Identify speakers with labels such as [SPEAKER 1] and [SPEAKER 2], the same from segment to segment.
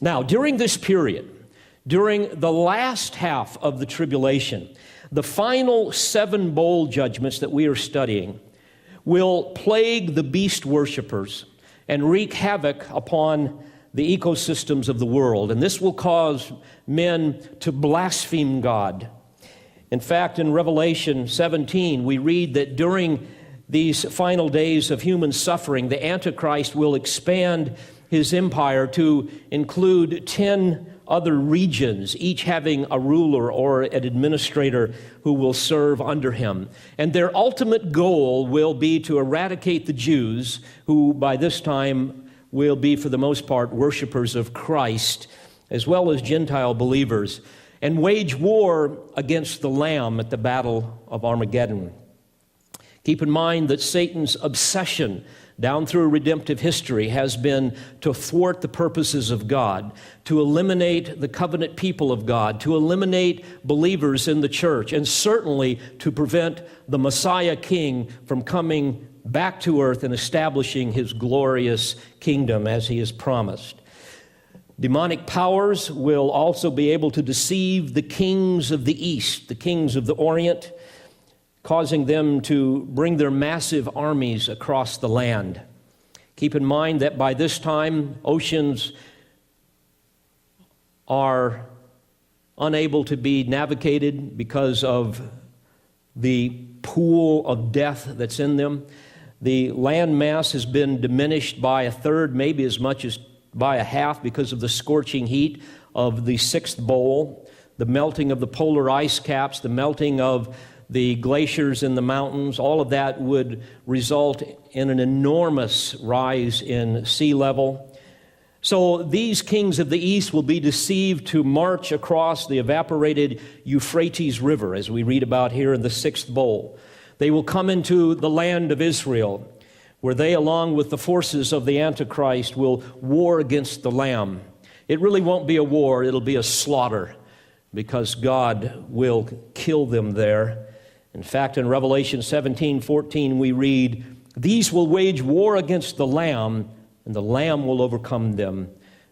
[SPEAKER 1] Now, during this period, during the last half of the tribulation, the final 7 bowl judgments that we are studying will plague the beast worshipers and wreak havoc upon the ecosystems of the world. And this will cause men to blaspheme God. In fact, in Revelation 17, we read that during these final days of human suffering, the Antichrist will expand his empire to include 10 other regions, each having a ruler or an administrator who will serve under him. And their ultimate goal will be to eradicate the Jews, who by this time will be, for the most part, worshipers of Christ, as well as Gentile believers, and wage war against the Lamb at the Battle of Armageddon. Keep in mind that Satan's obsession down through redemptive history has been to thwart the purposes of God, to eliminate the covenant people of God, to eliminate believers in the church, and certainly to prevent the Messiah King from coming back to earth and establishing his glorious kingdom as he has promised. Demonic powers will also be able to deceive the kings of the East, the kings of the Orient, causing them to bring their massive armies across the land. Keep in mind that by this time, oceans are unable to be navigated because of the pool of death that's in them. The land mass has been diminished by a third, maybe as much as by a half, because of the scorching heat of the 6th bowl, the melting of the polar ice caps, the melting of the glaciers in the mountains. All of that would result in an enormous rise in sea level. So these kings of the East will be deceived to march across the evaporated Euphrates River, as we read about here in the 6th bowl. They will come into the land of Israel, where they, along with the forces of the Antichrist, will war against the Lamb. It really won't be a war, it'll be a slaughter, because God will kill them there. In fact, in Revelation 17:14, we read, "These will wage war against the Lamb, and the Lamb will overcome them,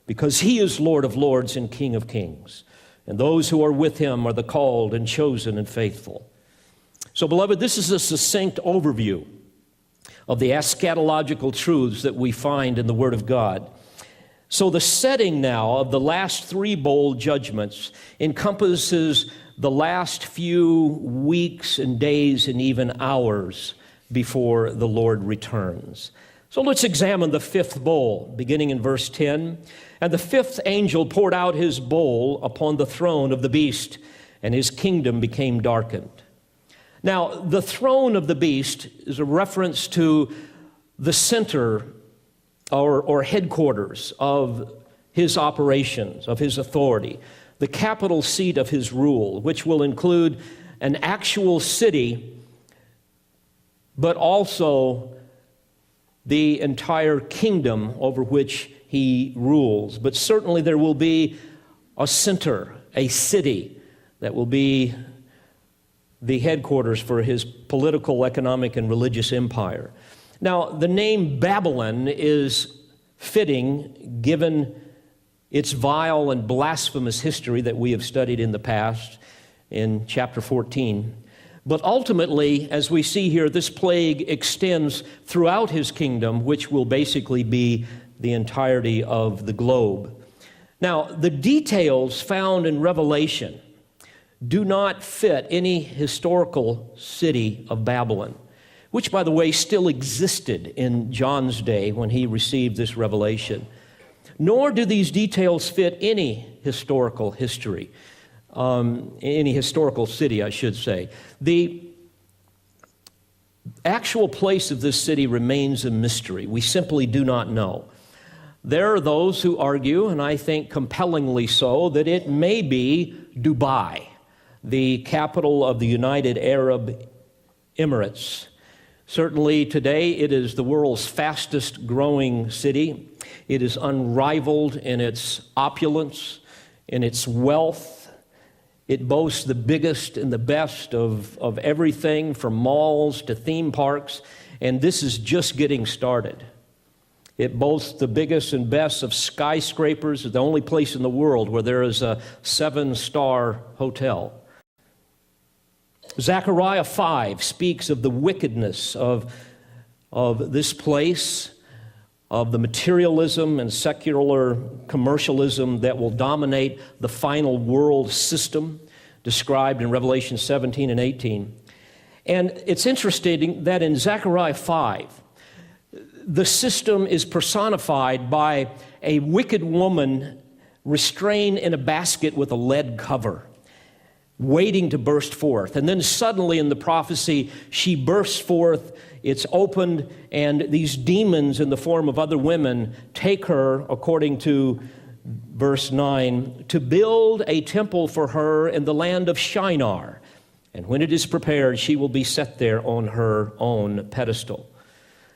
[SPEAKER 1] because he is Lord of lords and King of kings. And those who are with him are the called and chosen and faithful." So, beloved, this is a succinct overview of the eschatological truths that we find in the Word of God. So the setting now of the last 3 bowl judgments encompasses the last few weeks and days and even hours before the Lord returns. So let's examine the 5th bowl, beginning in verse 10. "And the 5th angel poured out his bowl upon the throne of the beast, and his kingdom became darkened." Now, the throne of the beast is a reference to the center or headquarters of his operations, of his authority, the capital seat of his rule, which will include an actual city, but also the entire kingdom over which he rules. But certainly there will be a center, a city, that will be the headquarters for his political, economic, and religious empire. Now, the name Babylon is fitting given its vile and blasphemous history that we have studied in the past in chapter 14. But ultimately, as we see here, this plague extends throughout his kingdom, which will basically be the entirety of the globe. Now, the details found in Revelation do not fit any historical city of Babylon, which, by the way, still existed in John's day when he received this revelation. Nor do these details fit any historical history, any historical city, I should say. The actual place of this city remains a mystery. We simply do not know. There are those who argue, and I think compellingly so, that it may be Dubai, the capital of the United Arab Emirates. Certainly today it is the world's fastest growing city. It is unrivaled in its opulence, in its wealth. It boasts the biggest and the best of everything from malls to theme parks, and this is just getting started. It boasts the biggest and best of skyscrapers. It's the only place in the world where there is a 7-star hotel. Zechariah 5 speaks of the wickedness of this place, of the materialism and secular commercialism that will dominate the final world system described in Revelation 17 and 18. And it's interesting that in Zechariah 5, the system is personified by a wicked woman restrained in a basket with a lead cover, waiting to burst forth. And then suddenly in the prophecy, she bursts forth, it's opened, and these demons in the form of other women take her, according to verse 9, to build a temple for her in the land of Shinar. And when it is prepared, she will be set there on her own pedestal.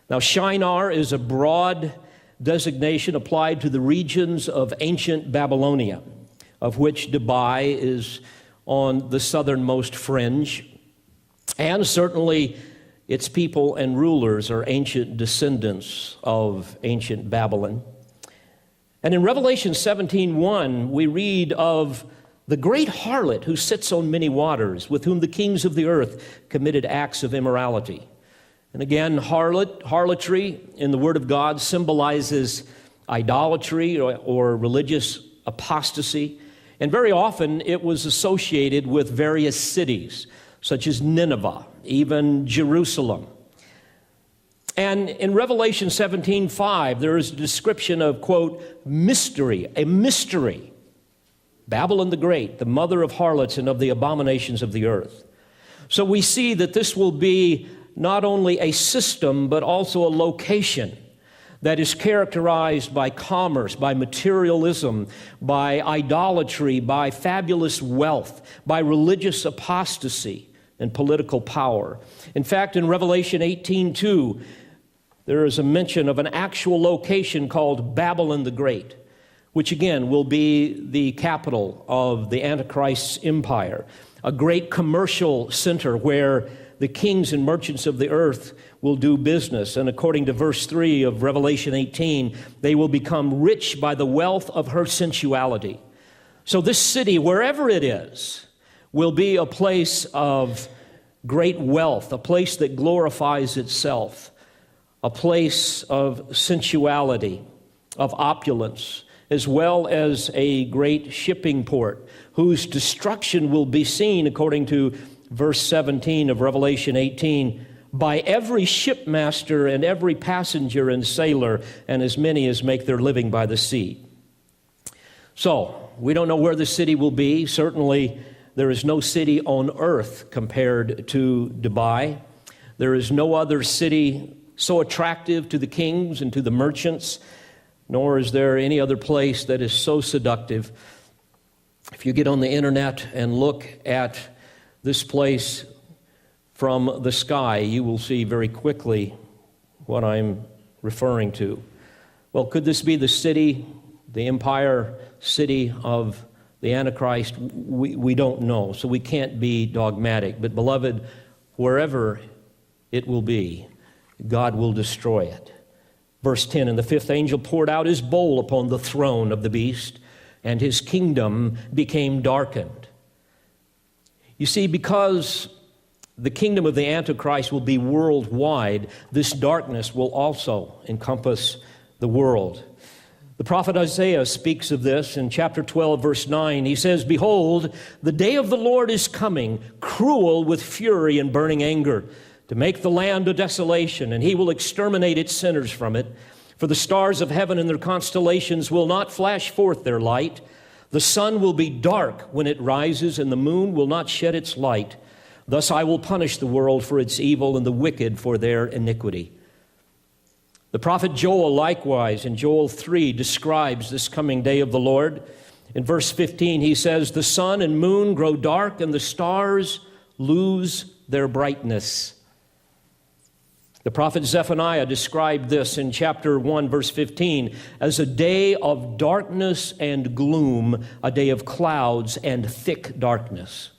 [SPEAKER 1] Now, Shinar is a broad designation applied to the regions of ancient Babylonia, of which Dubai is on the southernmost fringe. And certainly its people and rulers are ancient descendants of ancient Babylon. And in Revelation 17:1, we read of the great harlot who sits on many waters, with whom the kings of the earth committed acts of immorality. And again, harlotry in the Word of God symbolizes idolatry or religious apostasy. And very often it was associated with various cities, such as Nineveh, even Jerusalem. And in Revelation 17:5, there is a description of, quote, mystery, a mystery. Babylon the Great, the mother of harlots and of the abominations of the earth. So we see that this will be not only a system, but also a location that is characterized by commerce, by materialism, by idolatry, by fabulous wealth, by religious apostasy and political power. In fact, in Revelation 18:2, there is a mention of an actual location called Babylon the Great, which again will be the capital of the Antichrist's empire, a great commercial center where the kings and merchants of the earth will do business. And according to verse 3 of Revelation 18, they will become rich by the wealth of her sensuality. So this city, wherever it is, will be a place of great wealth, a place that glorifies itself, a place of sensuality, of opulence, as well as a great shipping port, whose destruction will be seen, according to verse 17 of Revelation 18, by every shipmaster and every passenger and sailor, and as many as make their living by the sea. So, we don't know where the city will be. Certainly, there is no city on earth compared to Dubai. There is no other city so attractive to the kings and to the merchants, nor is there any other place that is so seductive. If you get on the internet and look at this place from the sky, you will see very quickly what I'm referring to. Well, could this be the city, the empire city of the Antichrist? We don't know, so we can't be dogmatic. But beloved, wherever it will be, God will destroy it. Verse 10, and the fifth angel poured out his bowl upon the throne of the beast, and his kingdom became darkened. You see, because the kingdom of the Antichrist will be worldwide, this darkness will also encompass the world. The prophet Isaiah speaks of this in chapter 12, verse 9. He says, behold, the day of the Lord is coming, cruel with fury and burning anger, to make the land a desolation, and he will exterminate its sinners from it. For the stars of heaven and their constellations will not flash forth their light. The sun will be dark when it rises, and the moon will not shed its light. Thus I will punish the world for its evil and the wicked for their iniquity. The prophet Joel likewise in Joel 3 describes this coming day of the Lord. In verse 15 he says, the sun and moon grow dark and the stars lose their brightness. The prophet Zephaniah described this in chapter 1, verse 15, as a day of darkness and gloom, a day of clouds and thick darkness.